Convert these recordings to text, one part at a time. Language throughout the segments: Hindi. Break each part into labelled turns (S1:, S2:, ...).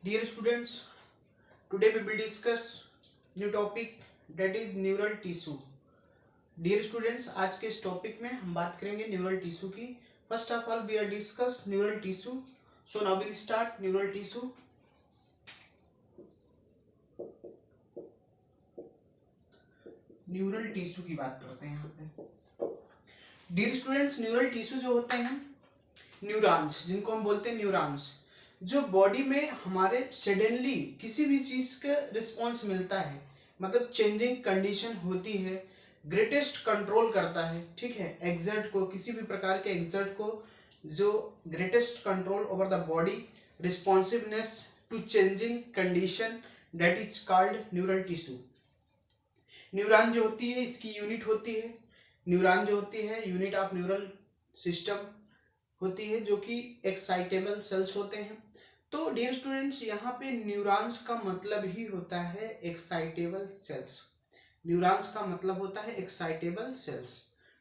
S1: Dear students, today we will discuss new topic that is neural tissue. Dear students, आज के इस टॉपिक में हम बात करेंगे न्यूरल टिश्यू की. First of all we are discuss neural tissue. So now will start neural tissue. Neural tissue की बात करते हैं यहाँ पे. डियर स्टूडेंट्स, न्यूरल टिश्यू जो होते हैं न्यूरॉन्स, जिनको हम बोलते हैं न्यूरॉन्स, जो बॉडी में हमारे सडनली किसी भी चीज का रिस्पॉन्स मिलता है, मतलब चेंजिंग कंडीशन होती है, ग्रेटेस्ट कंट्रोल करता है. ठीक है, एक्सर्ट को, किसी भी प्रकार के एक्सर्ट को, जो greatest control over the body, responsiveness to changing condition, that is called neural tissue. Neuron जो होती है इसकी यूनिट होती है, न्यूरॉन जो होती है यूनिट ऑफ न्यूरल सिस्टम होती है, जो कि एक्साइटेबल सेल्स होते हैं. तो डियर स्टूडेंट्स, यहाँ पे न्यूरॉन्स का मतलब ही होता है एक्साइटेबल सेल्स. न्यूरॉन्स का मतलब होता है एक्साइटेबल सेल्स.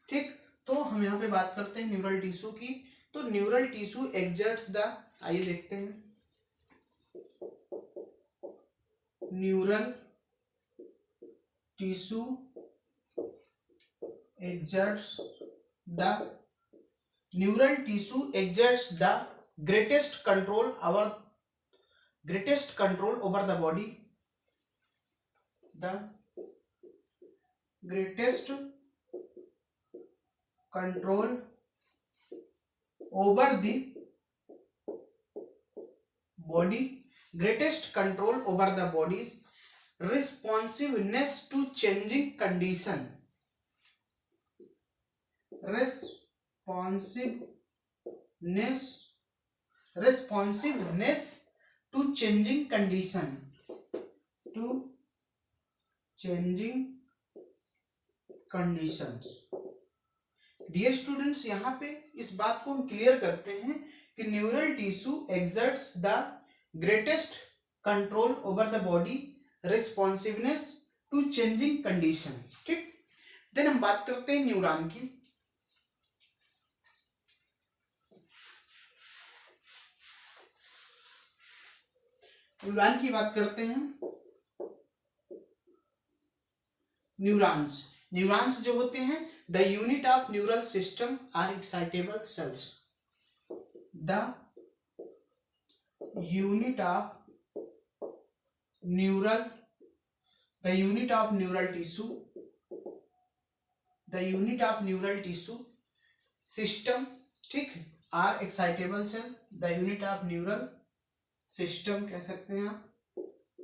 S1: ठीक, तो हम यहाँ पे बात करते हैं न्यूरल टिश्यू की. तो न्यूरल टिश्यू एक्सर्ट्स द, आइए देखते हैं, neural tissue exerts the neural tissue exerts the greatest control over the body, the greatest control over the body, greatest control over the body's responsiveness to changing condition, responsiveness to changing condition, to changing conditions. Dear students, यहाँ पे इस बात को हम क्लियर करते हैं कि neural tissue exerts the greatest control over the body, responsiveness to changing conditions. ठीक, देन हम बात करते हैं न्यूरॉन की. न्यूरॉन की बात करते हैं. न्यूरॉन्स जो होते हैं, the unit of neural system are excitable cells. The unit of neural tissue system, ठीक, are excitable cell. The unit of neural system कह सकते हैं आप,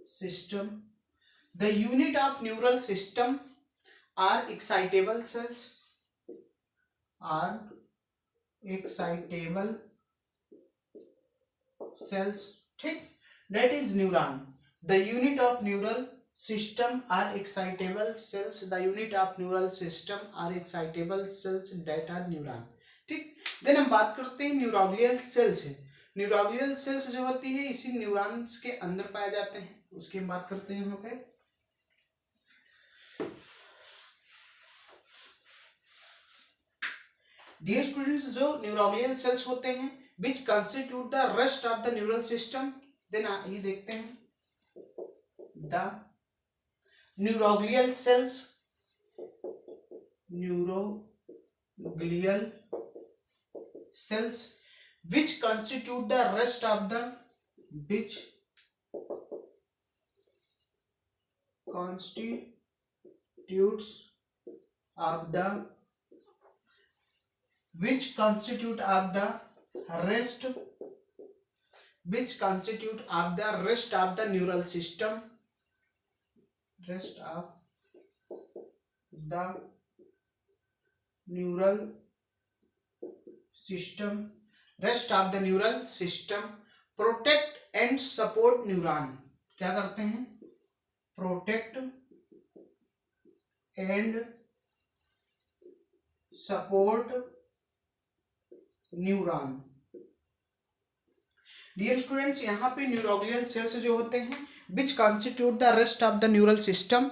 S1: system. The unit of neural system are excitable cells, ठीक, that is neuron. The unit of neural system are excitable cells, the unit of neural system are excitable cells, that are neuron. ठीक, देन हम बात करते हैं न्यूरोग्लियल सेल्स है. न्यूरोग्लियल सेल्स जो होती है इसी न्यूरॉन्स के अंदर पाए जाते हैं, उसकी हम बात करते हैं यहाँ पे. डियर स्टूडेंट्स, जो न्यूरोग्लियल सेल्स होते हैं which constitute the rest of the neural system, then ये देखते हैं the neuroglial cells which constitute the rest of the which constitute of the rest of the neural system, protect and support neuron. क्या करते हैं? Protect and support neuron. Dear students, यहाँ पे न्यूरोग्लियल सेल्स जो होते हैं which constitute the rest of the neural system,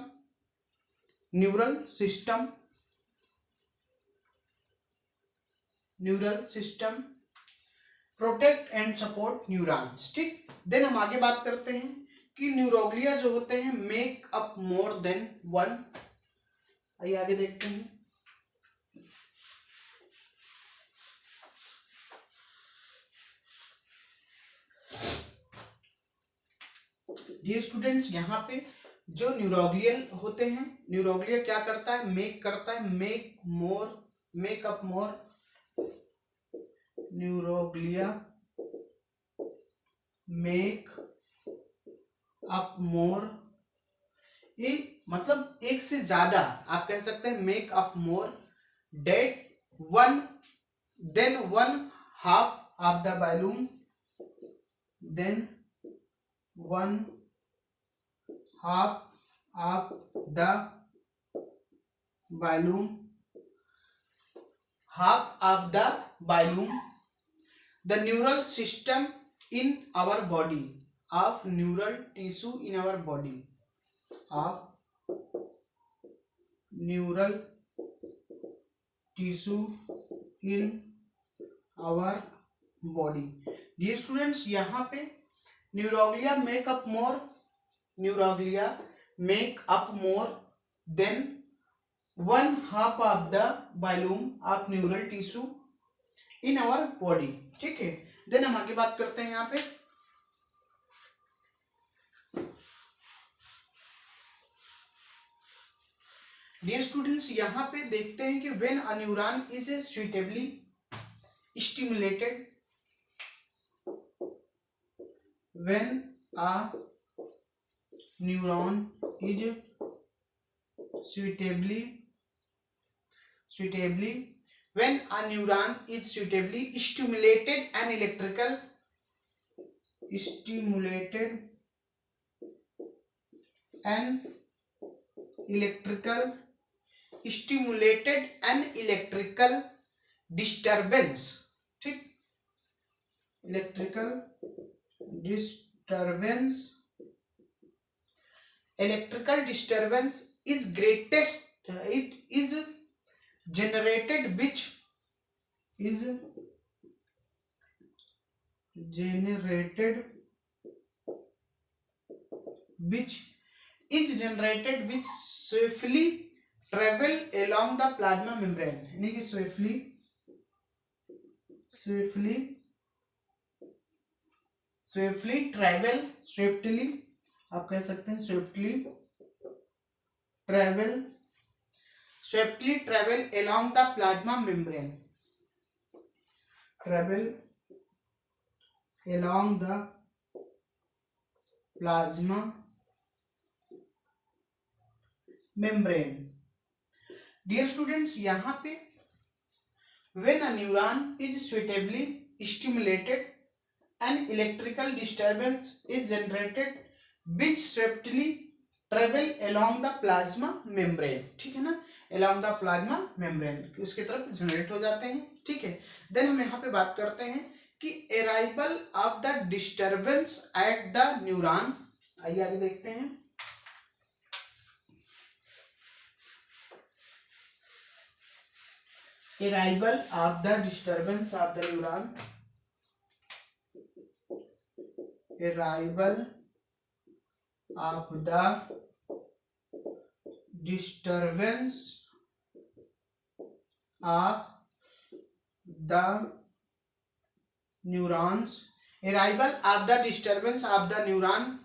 S1: protect and support neurons. ठीक, देन हम आगे बात करते हैं कि न्यूरोग्लिया जो होते हैं make up more than one. आइए आगे देखते हैं। डियर स्टूडेंट्स, यहाँ पे जो न्यूरोग्लियल होते हैं, न्यूरोग्लिया क्या करता है, मेक करता है, make up more, neuroglia make up more, ये मतलब एक से ज्यादा आप कह सकते हैं, make up more than one than one half of the volume, than one half of the volume, half of the volume, the neural system in our body, of neural tissue in our body, of neural tissue in our body। Dear students, यहाँ पे neuroglia make up more, neuroglia make up more than one half of the volume of neural tissue in our body. ठीक है, देन हम आगे बात करते हैं यहाँ पे। डियर स्टूडेंट्स, यहाँ पे देखते हैं कि when a neuron is suitably stimulated, when a neuron is suitably when a neuron is suitably stimulated an electrical disturbance, ठीक, electrical disturbance is greatest, it is generated which is generated which swiftly travel along the plasma membrane, यानी कि swiftly आप कह सकते हैं swiftly travel along the plasma membrane, travel along the plasma membrane। Dear students, यहाँ पे when a neuron is suitably stimulated an electrical disturbance is generated which swiftly travel along the plasma membrane, ठीक है ना, along the plasma membrane उसके तरफ जनरेट हो जाते हैं। ठीक है, देन हम यहाँ पे बात करते हैं कि arrival of the disturbance at the neuron. आइए आगे देखते हैं। arrival of the disturbance of the neuron, arrival of the disturbance of the neurons, arrival of the disturbance of the neuron,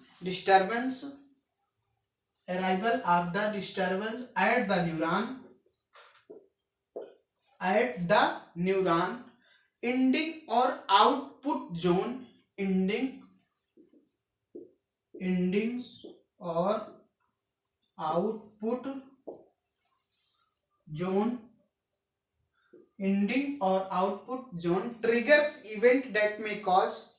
S1: arrival of the disturbance at the neuron ending or output zone, endings or output zone, ending or output zone triggers events that may cause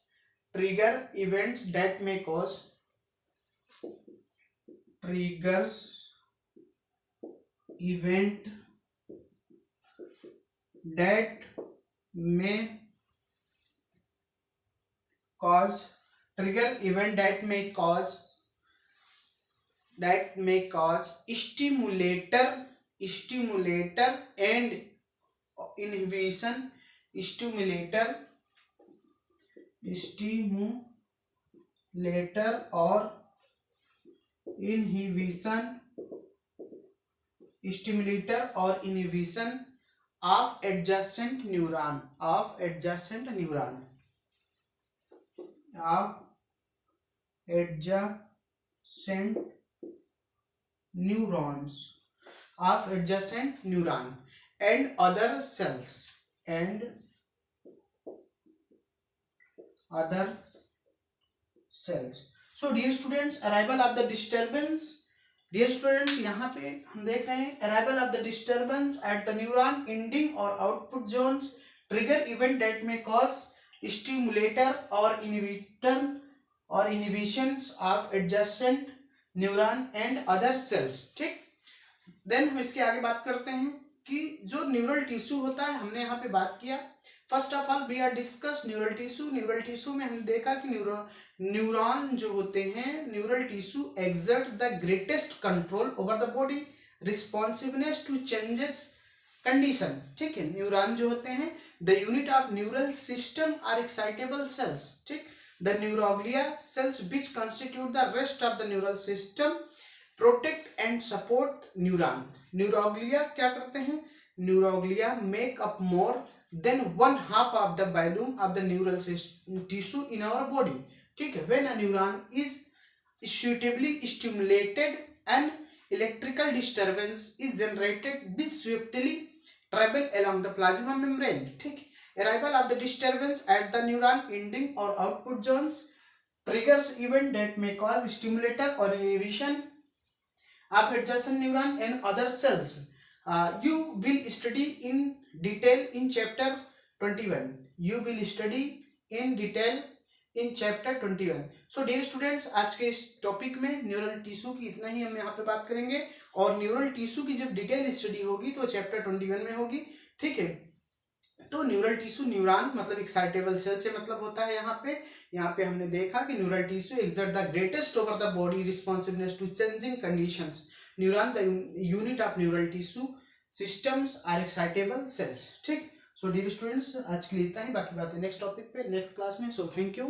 S1: stimulator and inhibition, stimulator stimulator और inhibition of adjacent neuron of adjacent neuron and other cells. So dear students, arrival of the disturbance. Dear students, यहाँ पे हम देख रहे हैं arrival of the disturbance at the neuron ending or output zones trigger event that may cause stimulator or inhibitions of adjacent neuron and other cells. ठीक, देन हम इसके आगे बात करते हैं कि जो न्यूरल टिश्यू होता है, हमने यहाँ पे बात किया। First of all we are discuss neural tissue में हम देखा कि न्यूरॉन जो होते हैं, neural tissue exert the greatest control over the body, responsiveness to changes condition. ठीक है, न्यूरॉन जो होते हैं the unit of neural system are excitable cells. ठीक, the neuroglia cells which constitute the rest of the neural system protect and support neuron. Neuroglia क्या करते हैं? Neuroglia make up more than 1/2 of the volume of the neural tissue in our body. ठीक है, when a neuron is suitably stimulated and electrical disturbance is generated which swiftly travel along the plasma membrane. ठीक, arrival of the disturbance at the neuron ending or output zones triggers event that may cause stimulator or inhibition of adjacent neuron and other cells. You will study in detail in chapter 21. You will study in detail in chapter 21. So dear students, आज के इस टॉपिक में न्यूरल टिश्यू की इतना ही हम यहाँ पे बात करेंगे, और न्यूरल टिश्यू की जब डिटेल स्टडी होगी तो चैप्टर 21 में होगी। ठीक है, तो न्यूरल टिश्यू, न्यूरॉन मतलब एक्साइटेबल सेल से मतलब होता है। यहाँ पे हमने देखा कि neural tissue exert the greatest over the body, responsiveness to changing conditions. Neuron the unit of neural tissue systems are excitable cells. ठीक, सो डियर स्टूडेंट्स, आज के लिए इतना ही, बाकी बातें नेक्स्ट टॉपिक पे नेक्स्ट क्लास में। So thank you.